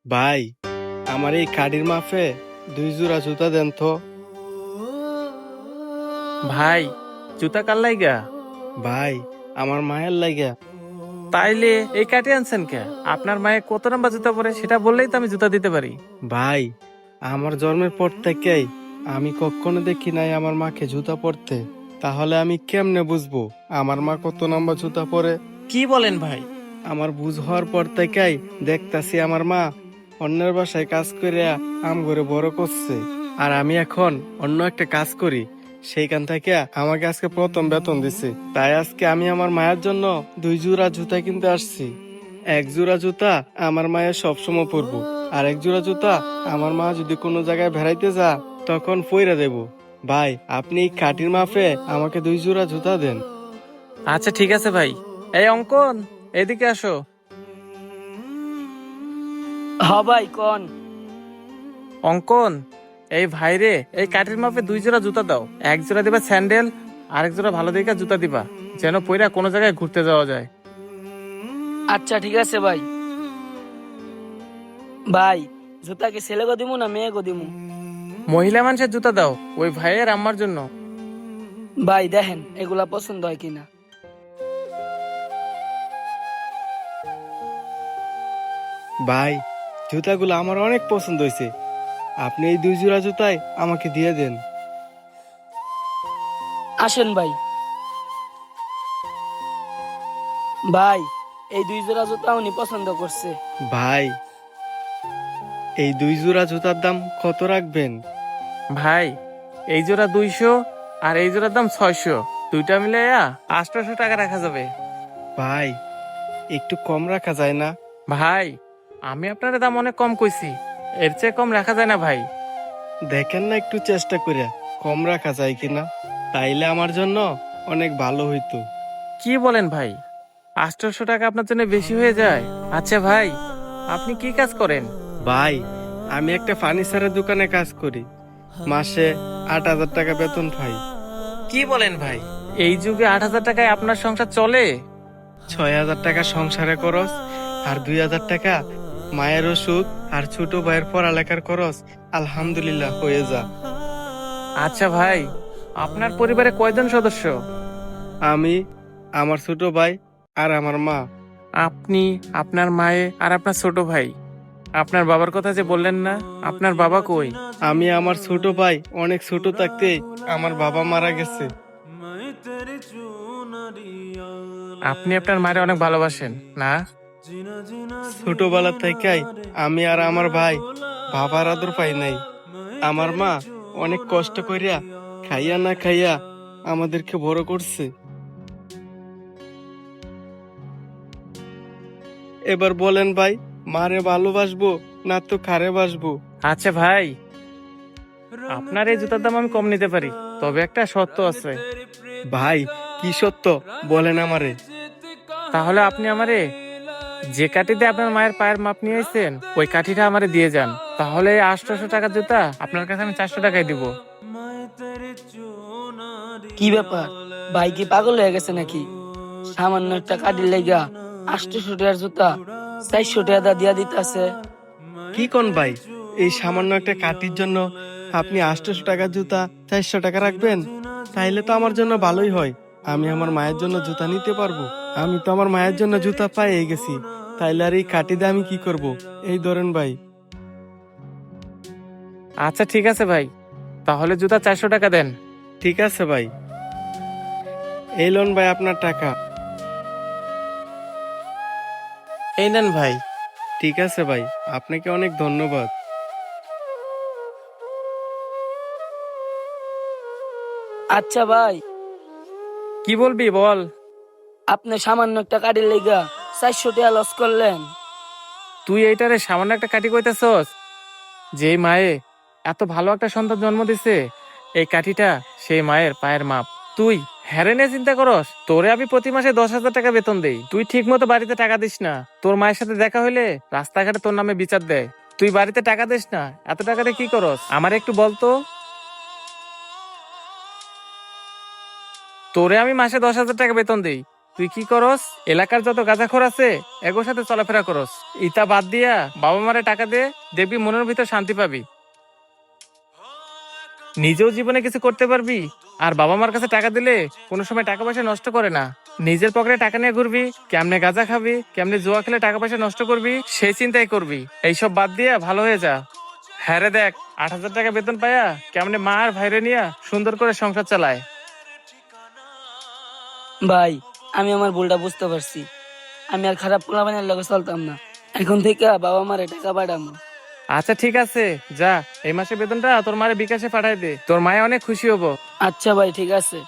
ভাই, আমার এই কাঠির মাপে 2 জোড়া জুতা দেন তো। ভাই, জুতা কার লাইগা? ভাই, আমার মায়ের লাগা। তাইলে এই কাটি আনছেন কে? আপনার মায়ে কত নাম্বার জুতা পরে সেটা বললেই তো আমি জুতা দিতে পারি। ভাই, আমার জন্মের পর থেকেই আমি কখনো দেখি নাই আমার মাকে জুতা পরতে। তাহলে আমি কেমনে বুঝবো আমার মা কত নম্বর জুতা পরে? কি বলেন ভাই? আমার বুঝ হওয়ার পর থেকেই দেখতাছি আমার মা অন্যের বাসায় কাজ করে আম করে বড় করছে। আর আমি এখন অন্য একটা কাজ করি, সেইখান থেকে আমাকে আজকে প্রথম বেতন দিছে। তাই আজকে আমি আমার মায়ের জন্য 2 জোড়া জুতা কিনতে আসছি। 1 জোড়া জুতা আমার মায়ের সবসময় পরবো, আর 1 জোড়া জুতা আমার মা যদি কোনো জায়গায় বেড়াইতে যা তখন পইরা দেব। ভাই, আপনি এই কাঠির মাপে আমাকে 2 জোড়া জুতা দেন। আচ্ছা ঠিক আছে ভাই। এই অঙ্কন, এদিকে আসো। ভাই কোন? অঙ্কন, এই ভাইরে এই কাঠের মাপে 2 জোড়া জুতা দাও। 1 জোড়া দিবা স্যান্ডেল, আরেক জোড়া ভালো দেখে জুতা দিবা, যেন পইরা কোনো জায়গায় ঘুরতে যাওয়া যায়। আচ্ছা ঠিক আছে ভাই। ভাই, জুতা কি ছেলে গো দিমু না মেয়ে গো দিমু? মহিলা মানুষের জুতা দাও, ওই ভাইয়ের আম্মার জন্য। ভাই দেখেন এগুলা পছন্দ হয় কিনা। ভাই, জুতাগুলো আমার অনেক পছন্দ হয়েছে। আপনি এই 2 জোড়া জুতাই আমাকে দিয়ে দেন। আসেন ভাই। ভাই, এই 2 জোড়া জুতা উনি পছন্দ করছে। ভাই, এই 2 জোড়া জুতার দাম কত রাখবেন? ভাই, এই জোড়া 200 আর এই জোড়ার দাম 600, দুইটা মিলে 800 টাকা রাখা যাবে। ভাই, একটু কম রাখা যায় না? ভাই, আমি আপনার দাম অনেক কম কইছি, এর চেয়ে কম রাখা যায় না ভাই। দেখেন না একটু চেষ্টা করে কম রাখা যায় কিনা, তাইলে আমার জন্য অনেক ভালো হইতো। কি বলেন ভাই? 800 টাকা আপনার জন্য বেশি হয়ে যায়? আচ্ছা ভাই, আপনি কি কাজ করেন? ভাই, আমি একটা ফার্নিচারের দোকানে কাজ করি, মাসে 8,000 টাকা বেতন পাই। কি বলেন ভাই? এই যুগে 8,000 টাকায় আপনার সংসার চলে? 6,000 টাকা সংসারে খরচ, আর 2,000 টাকা মায়ের ওষুধ আর ছোট ভাইয়ের পড়ালেখার খরচ আলহামদুলিল্লাহ হয়ে যা। আচ্ছা ভাই, আপনার পরিবারে কয়জন সদস্য? আমি, আমার ছোট ভাই আর আমার মা। আপনি, আপনার মায়ে আর আপনার ছোট ভাই। আপনার বাবার কথা যে বললেন না, আপনার বাবা কই? আমি আমার ছোট ভাই অনেক ছোট থাকতেই আমার বাবা মারা গেছে। আপনি আপনার মায়ের অনেক ভালোবাসেন না? ছোটবেলা থেকেই আমি আর আমার ভাই বাবার আদর পাই নাই। আমার মা অনেক কষ্ট করিয়া খাইয়া না খাইয়া আমাদেরকে বড় করছে। এবার বলেন ভাই, মারে ভালোবাসবো না তো খারে বাসবো? আচ্ছা ভাই, আপনার এই জুতার দাম আমি কম নিতে পারি, তবে একটা শর্ত আছে। ভাই, কি সত্য বলেন আমারে। তাহলে আপনি আমারে যে কাঠিতে আপনার মায়ের পায়ের মাপ নিয়ে এসেছেন ওই কাঠিটা আমারে দিয়ে যান, তাহলে এই 800 টাকার জুতা আপনার কাছে আমি 400 টাকায় দিব। কি ব্যাপার, ভাই কি পাগল হয়ে গেছে নাকি? সামান্য একটা কাটির লেগা 800 টাকার জুতা 400 টাকা দিয়া দিতেছে। কি কোন ভাই, এই সামান্য একটা কাঠির জন্য আপনি 800 টাকার জুতা 400 টাকা রাখবেন? তাইলে তো আমার জন্য ভালোই হয়, আমি আমার মায়ের জন্য জুতা নিতে পারবো। আমি তো আমার মায়ের জন্য জুতা পাইয়ে গেছি, তাইলে আর এই কাঠি দিয়ে আমি কি করব? এই ধরেন ভাই। আচ্ছা ঠিক আছে ভাই, তাহলে জুতা 400 টাকা দেন। ঠিক আছে ভাই, এই লোন ভাই আপনার টাকা। এই নেন ভাই। ঠিক আছে ভাই, আপনাকে অনেক ধন্যবাদ। আচ্ছা ভাই, কি বলবি বল। আপনি সামান্য একটা কাটির লেগা 400 টাকা লস করলেন। তুই এইটারে সামান্য একটা কাঠি কইতেছস? যে মায়ে এত ভালো একটা সন্তান জন্ম দিছে, এই কাঠিটা সেই মায়ের পায়ের মাপ। তুই হ্যারে নিয়ে চিন্তা করস? তোরে আমি প্রতি মাসে 10,000 টাকা বেতন দেই, তুই ঠিক মতো বাড়িতে টাকা দিস না। তোর মায়ের সাথে দেখা হইলে রাস্তাঘাটে তোর নামে বিচার দেয়। তুই বাড়িতে টাকা দিস না, এত টাকাটা কি করস আমার একটু বলতো। তোরে আমি মাসে 10,000 টাকা বেতন দেই, তুই কি করস? এলাকার যত গাঁজাখোর আছে এগোর সাথে চলাফেরা করস। ইতা বাদ দিয়া বাবা মারে টাকা দে, দেখবি মনের ভিতর শান্তি পাবি। নিজেও জীবনে কিছু করতে পারবি, আর বাবা মার কাছে টাকা দিলে কোনো সময় টাকা পয়সা নষ্ট করে না। নিজের পকেটে টাকা নিয়ে ঘুরবি, কেমনে গাঁজা খাবি, কেমনে জুয়া খেলে টাকা পয়সা নষ্ট করবি, সেই চিন্তাই করবি। এইসব বাদ দিয়া ভালো হয়ে যা। হ্যাঁ রে, দেখ 8,000 টাকা বেতন পায়া কেমনে মা আর ভাইরে নিয়ে সুন্দর করে সংসার চালায়। ভাই আমি আমার ভুলটা বুঝতে পারছি। আমি আর খারাপ পোলাপানের লগে চলতাম না। এখন থেকে বাবা মারে টাকা পাঠামো। আচ্ছা ঠিক আছে, যা এই মাসের বেতনটা তোর মারে বিকাশে পাঠাই দে, তোর মায়ে অনেক খুশি হবো। আচ্ছা ভাই, ঠিক আছে।